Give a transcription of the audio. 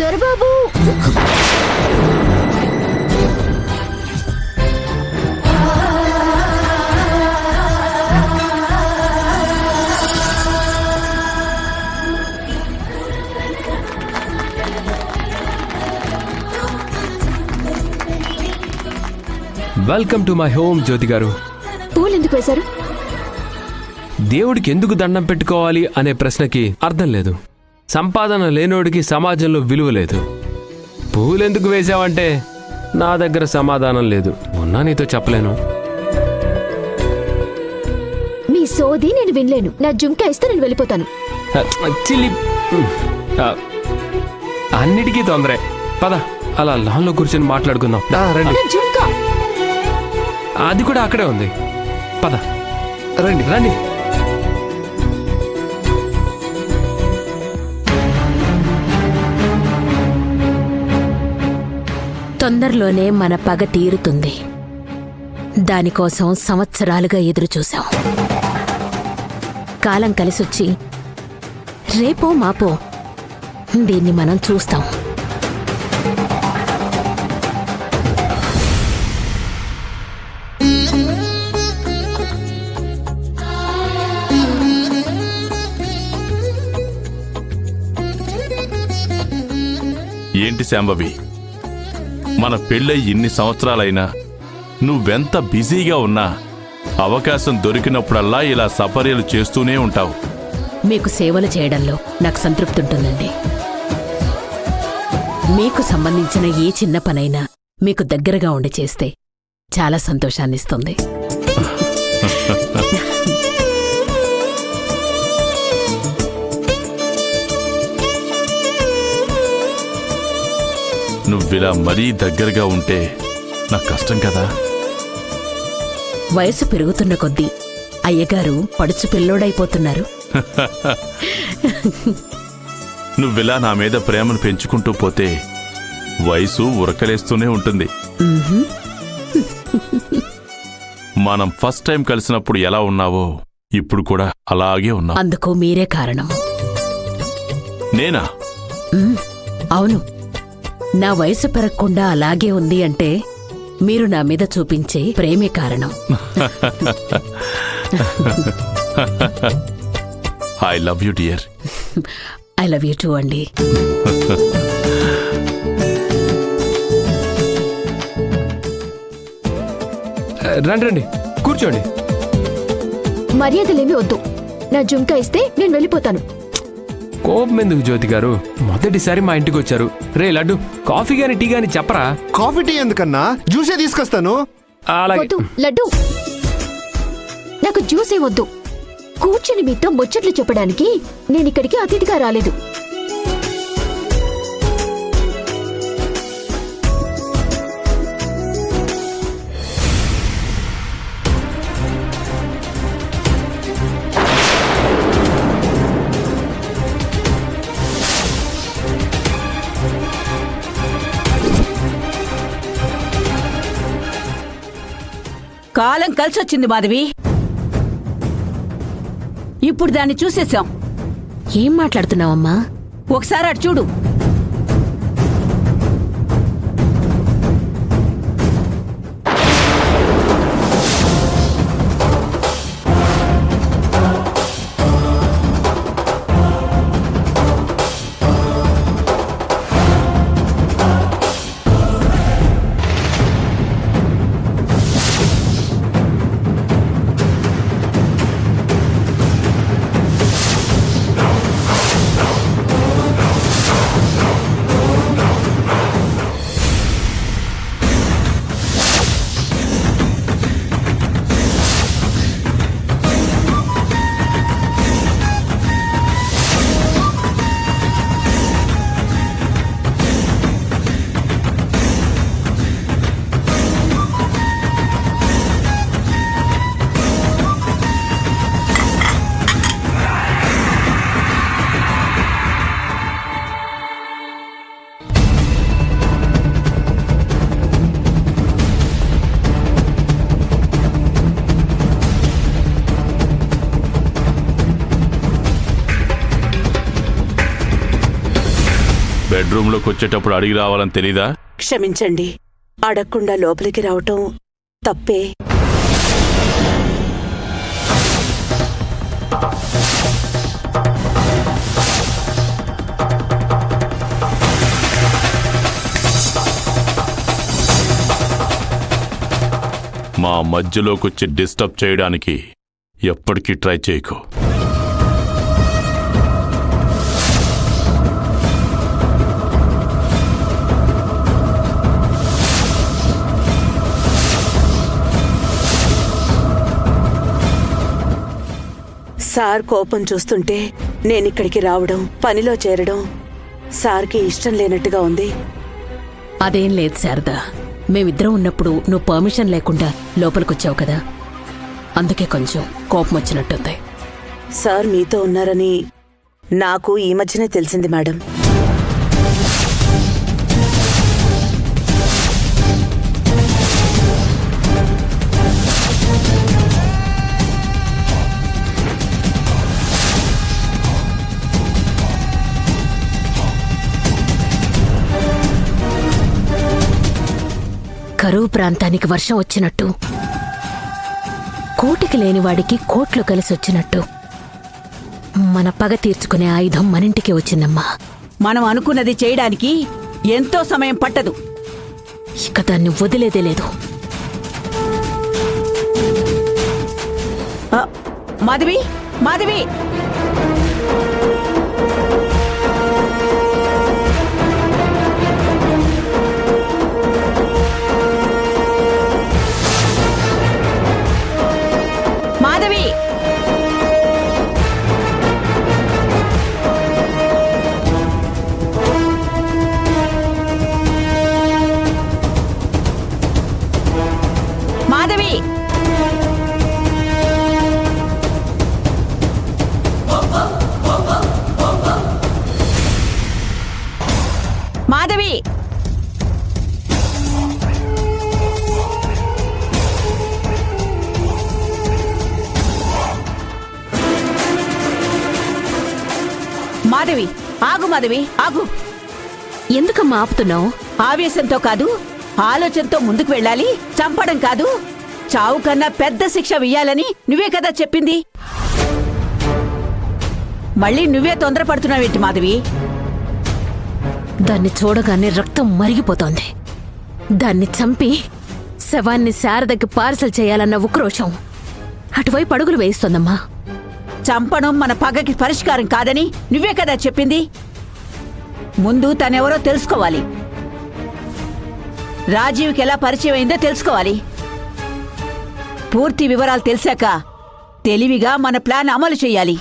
Dorababu welcome to my home Jyothi garu. పూలు ఎందుకు వేశారు? దేవుడికి ఎందుకు దండం పెట్టుకోవాలి అనే ప్రశ్నకి అర్థం లేదు. సంపాదన లేనోడికి సమాజంలో విలువ లేదు. పూలెందుకు వేశావంటే నా దగ్గర సమాధానం లేదు. ఉన్నా నీతో చెప్పలేను. మీ సోది నేను వినలేను. నా జుంకా ఇస్తే నేను వెళ్ళిపోతాను. చిల్లి అన్నిటికీ తొందరే. పద అలా లాన్లో కూర్చొని మాట్లాడుకుందాం. రండి. నా జుంకా అది కూడా అక్కడే ఉంది. పద రండి రండి. తొందరలోనే మన పగ తీరుతుంది. దానికోసం సంవత్సరాలుగా ఎదురుచూశాం. కాలం కలిసొచ్చి రేపో మాపో దీన్ని మనం చూస్తాం. ఏంటి శాంభవి, మన పెళ్ళై ఇన్ని సంవత్సరాలైనా నువ్వెంత బిజీగా ఉన్నా అవకాశం దొరికినప్పుడల్లా ఇలా సపర్యలు చేస్తూనే ఉంటావు. మీకు సేవలు చేయడంలో నాకు సంతృప్తి ఉంటుందండి. మీకు సంబంధించిన ఏ చిన్న పనైనా మీకు దగ్గరగా ఉండి చేస్తే చాలా సంతోషాన్నిస్తుంది. నువ్విలా మరీ దగ్గరగా ఉంటే నాకు కష్టం కదా. వయసు పెరుగుతున్న కొద్దీ అయ్యగారు పడుచు పిల్లోడైపోతున్నారు. నువ్విలా నా మీద ప్రేమను పెంచుకుంటూ పోతే వయసు ఉరకలేస్తూనే ఉంటుంది. మనం ఫస్ట్ టైం కలిసినప్పుడు ఎలా ఉన్నావో ఇప్పుడు కూడా అలాగే ఉన్నావు. అందుకు మీరే కారణం. నేనా? అవును, నా వయసు పెరగకుండా అలాగే ఉంది అంటే మీరు నా మీద చూపించే ప్రేమే కారణం. I love you dear. I love you two అండి. రండి రండి కూర్చోండి. మర్యాదలేమి వద్దు. నా జుంకా ఇస్తే నేను వెళ్ళిపోతాను. కోపం ఎందుకు జ్యోతి గారు? మొదటిసారి మా ఇంటికి వచ్చారు. రే లడ్డు, కాఫీ గాని టీ గాని చెప్పరా? కాఫీ టీ ఎందుకన్నా, జ్యూసే తీసుకొస్తాను. అలాగే. వద్దు లడ్డు, నాకు జ్యూసే వద్దు. కూర్చుని మీతో ముచ్చట్లు చెప్పడానికి నేనిక్కడికి అతిథిగా రాలేదు. కాలం కలిసొచ్చింది మాధవి. ఇప్పుడు దాన్ని చూసేశాం. ఏం మాట్లాడుతున్నావమ్మా? ఒకసారి అటు చూడు. బెడ్రూమ్లోకి వచ్చేటప్పుడు అడిగి రావాలని తెలీదా? క్షమించండి, అడగకుండా లోపలికి రావటం తప్పే. మా మధ్యలోకొచ్చి డిస్టర్బ్ చేయడానికి ఎప్పటికీ ట్రై చేయకు. సార్ కోపం చూస్తుంటే నేనిక్కడికి రావడం, పనిలో చేరడం సార్కి ఇష్టం లేనట్టుగా ఉంది. అదేం లేదు శారదా, మేమిద్దరం ఉన్నప్పుడు నువ్వు పర్మిషన్ లేకుండా లోపలికొచ్చావు కదా, అందుకే కొంచెం కోపం వచ్చినట్టుంది. సార్ మీతో ఉన్నారని నాకు ఈ మధ్యనే తెలిసింది మేడం. కరువు ప్రాంతానికి వర్షం వచ్చినట్టు, కోటికి లేనివాడికి కోట్లు కలిసొచ్చినట్టు మన పగ తీర్చుకునే ఆయుధం మనింటికి వచ్చిందమ్మా. మనం అనుకున్నది చేయడానికి ఎంతో సమయం పట్టదు. ఇక దాన్ని వదిలేదే లేదు. మాధవి, మాధవి, మాధవి, మాధవి, మాధవి, మాధవి, ఆగు మాధవి, ఆగు. ఎందుకమ్మా ఆపుతున్నావు? ఆవేశంతో కాదు, ఆలోచనతో ముందుకు వెళ్ళాలి, చంపడం కాదు. చావు కన్నా పెద్ద శిక్ష వెయ్యాలని నువ్వే కదా చెప్పింది. మళ్ళీ నువ్వే తొందరపడుతున్నావేంటి మాధవి? దాన్ని చూడగానే రక్తం మరిగిపోతోంది. దాన్ని చంపి శవాన్ని శారదకి పార్సల్ చేయాలన్న ఉక్రోషం అటువైపు అడుగులు వేయిస్తోందమ్మా. చంపడం మన పగకి పరిష్కారం కాదని నువ్వే కదా చెప్పింది. ముందు తనెవరో తెలుసుకోవాలి. రాజీవ్కి ఎలా పరిచయం అయిందో తెలుసుకోవాలి. పూర్తి వివరాలు తెలిసాక తెలివిగా మన ప్లాన్ అమలు చెయ్యాలి.